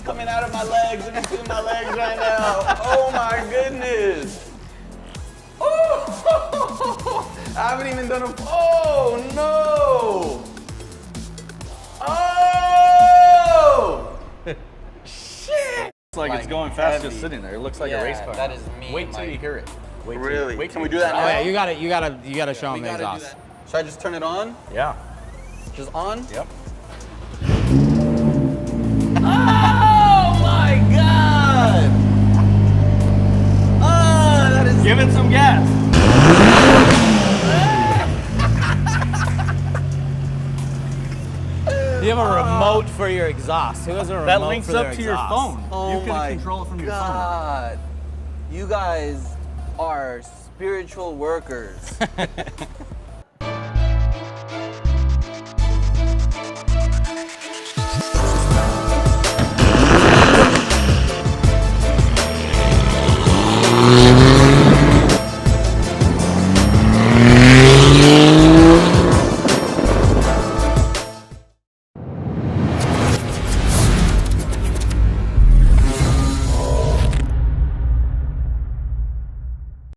coming out of my legs and into my legs right now. Oh my goodness. Oh, I haven't even done a, oh no. Oh, shit. It's like it's going fast just sitting there. It looks like a race car. That is me. Wait till you hear it. Wait Really? Wait Can we do that now? Oh yeah, you gotta show them the exhaust. Should I just turn it on? Yeah. Just on? Yep. Oh my God! Oh, that is. Give it some gas. You have a remote for your exhaust. Who has a remote That links for their up to your exhaust? phone. Oh You can my control it from your phone. God. You guys are spiritual workers.